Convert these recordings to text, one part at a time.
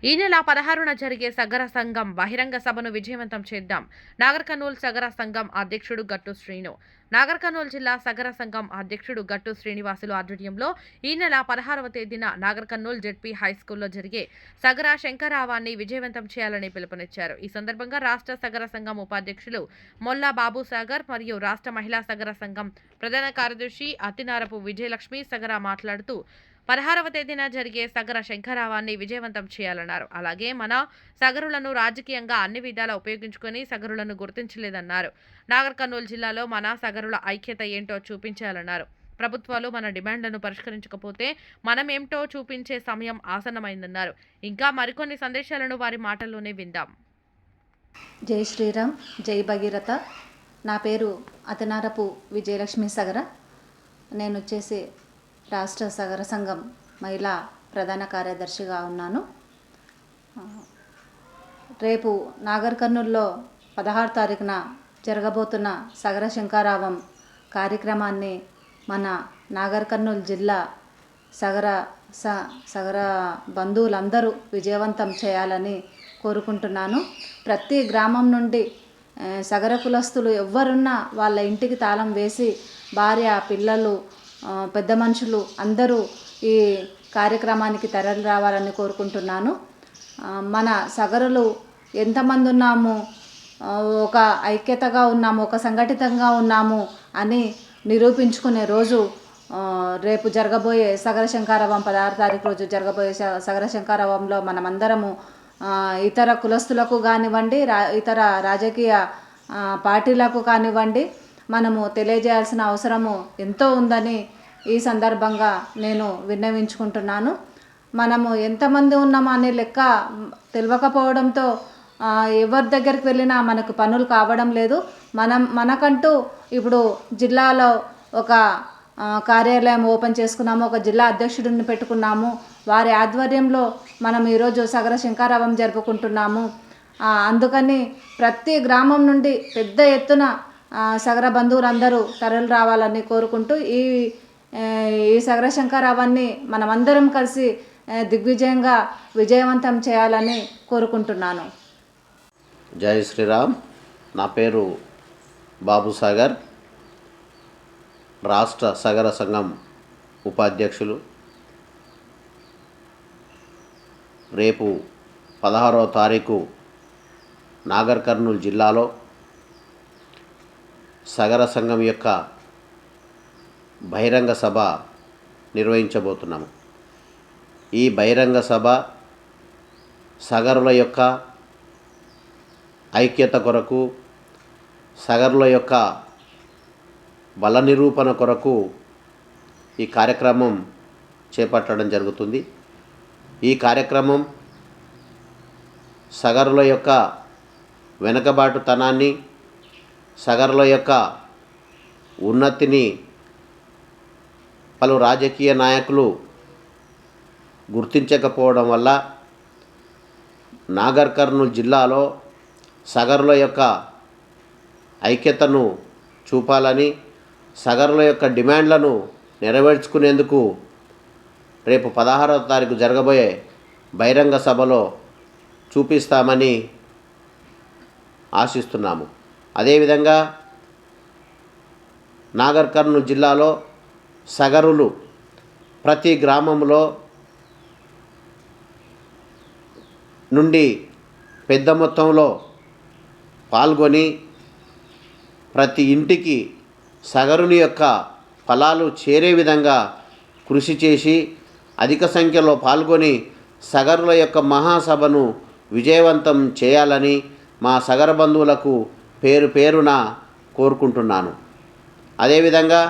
ఈ నెల 16న జరిగే సగర సంఘం బహిరంగ సభను విజయవంతం చేద్దాం. నాగర్ కర్నూల్ సగర సంఘం అధ్యక్షుడు గట్టు శ్రీను. నాగర్ కర్నూల్ జిల్లా సగర సంఘం అధ్యక్షుడు గట్టు శ్రీనివాసులు ఆధ్వర్యంలో ఈ నెల 16వ తేదీన నాగర్ కర్నూల్ జెడ్పీ హైస్కూల్లో జరిగే సగర శంకరావాన్ని విజయవంతం చేయాలని పిలుపునిచ్చారు. ఈ సందర్భంగా రాష్ట్ర సగర సంఘం ఉపాధ్యక్షులు మొల్లా బాబు సాగర్ మరియు రాష్ట్ర మహిళా సగర సంఘం ప్రధాన కార్యదర్శి అతినారపు విజయలక్ష్మి సగర మాట్లాడుతూ 16వ తేదీన జరిగే సగర శంకరావాన్ని విజయవంతం చేయాలన్నారు. అలాగే మన సగరులను రాజకీయంగా అన్ని విధాలా ఉపయోగించుకొని సగరులను గుర్తించలేదన్నారు. నాగర్ కర్నూలు జిల్లాలో మన సగరుల ఐక్యత ఏంటో చూపించాలన్నారు. ప్రభుత్వాలు మన డిమాండ్లను పరిష్కరించకపోతే మనమేంటో చూపించే సమయం ఆసన్నమైందన్నారు. ఇంకా మరికొన్ని సందేశాలను వారి మాటల్లోనే విందాం. జై శ్రీరామ్, జై భగీరథ. నా పేరు అతినారపు విజయలక్ష్మి సగర. నేను వచ్చేసి రాష్ట్ర సగర సంఘం మహిళా ప్రధాన కార్యదర్శిగా ఉన్నాను. రేపు నాగర్ కర్నూల్లో 16 తారీఖున జరగబోతున్న సగర శంకరావం కార్యక్రమాన్ని మన నాగర్ కర్నూలు జిల్లా సగర బంధువులందరూ విజయవంతం చేయాలని కోరుకుంటున్నాను. ప్రతి గ్రామం నుండి సగర కులస్తులు ఎవరున్నా వాళ్ళ ఇంటికి తాళం వేసి భార్య, పిల్లలు, పెద్ద మనుషులు అందరూ ఈ కార్యక్రమానికి తరలి రావాలని కోరుకుంటున్నాను. మన సగరులు ఎంతమంది ఉన్నాము, ఒక ఐక్యతగా ఉన్నాము, ఒక సంఘటితంగా ఉన్నాము అని నిరూపించుకునే రోజు రేపు జరగబోయే సగర శంకరావం 16 తారీఖు రోజు జరగబోయే సగర శంకరావంలో మనమందరము ఇతర కులస్తులకు కానివ్వండి, ఇతర రాజకీయ పార్టీలకు కానివ్వండి, మనము తెలియజేయాల్సిన అవసరము ఎంతో ఉందని ఈ సందర్భంగా నేను విన్నవించుకుంటున్నాను. మనము ఎంతమంది ఉన్నామో అనే లెక్క తెలియకపోవడంతో ఎవరి దగ్గరికి వెళ్ళినా మనకు పనులు కావడం లేదు. మనకంటూ ఇప్పుడు జిల్లాలో ఒక కార్యాలయం ఓపెన్ చేసుకున్నాము, ఒక జిల్లా అధ్యక్షుడిని పెట్టుకున్నాము. వారి ఆధ్వర్యంలో మనం ఈరోజు సగర శంకరావం జరుపుకుంటున్నాము. అందుకని ప్రతి గ్రామం నుండి పెద్ద ఎత్తున సగర బంధువులందరూ తరలి రావాలని కోరుకుంటూ ఈ సగర శంకరావాన్ని మనమందరం కలిసి దిగ్విజయంగా విజయవంతం చేయాలని కోరుకుంటున్నాను. జై శ్రీరామ్. నా పేరు బాబు సాగర్, రాష్ట్ర సగర సంఘం ఉపాధ్యక్షులు. రేపు 16వ తారీఖు నాగర్ కర్నూలు జిల్లాలో సగర సంఘం యొక్క బహిరంగ సభ నిర్వహించబోతున్నాము. ఈ బహిరంగ సభ సగరుల యొక్క ఐక్యత కొరకు, సగరుల యొక్క బల నిరూపణ కొరకు ఈ కార్యక్రమం చేపట్టడం జరుగుతుంది. ఈ కార్యక్రమం సగరుల యొక్క వెనుకబాటుతనాన్ని, సగరుల యొక్క ఉన్నతిని పలు రాజకీయ నాయకులు గుర్తించకపోవడం వల్ల నాగర్ కర్నూలు జిల్లాలో సగరుల యొక్క ఐక్యతను చూపాలని, సగరుల యొక్క డిమాండ్లను నెరవేర్చుకునేందుకు రేపు 16వ తారీఖు జరగబోయే బహిరంగ సభలో చూపిస్తామని ఆశిస్తున్నాము. అదేవిధంగా నాగర్ కర్నూలు జిల్లాలో సగరులు ప్రతి గ్రామంలో నుండి పెద్ద మొత్తంలో పాల్గొని ప్రతి ఇంటికి సగరుని యొక్క ఫలాలు చేరే విధంగా కృషి చేసి అధిక సంఖ్యలో పాల్గొని సగరుల యొక్క మహాసభను విజయవంతం చేయాలని మా సగర బంధువులకు పేరు పేరున కోరుకుంటున్నాను. అదేవిధంగా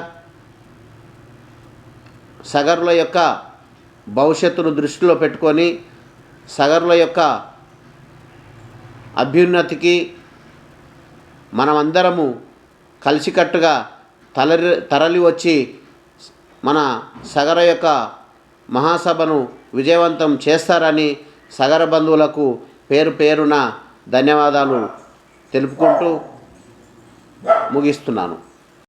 సగరుల యొక్క భవిష్యత్తును దృష్టిలో పెట్టుకొని సగరుల యొక్క అభ్యున్నతికి మనమందరము కలిసికట్టుగా తరలి వచ్చి మన సగర యొక్క మహాసభను విజయవంతం చేస్తారని సగర బంధువులకు పేరు పేరున ధన్యవాదాలు తెలుపుకుంటూ ముగిస్తున్నాను.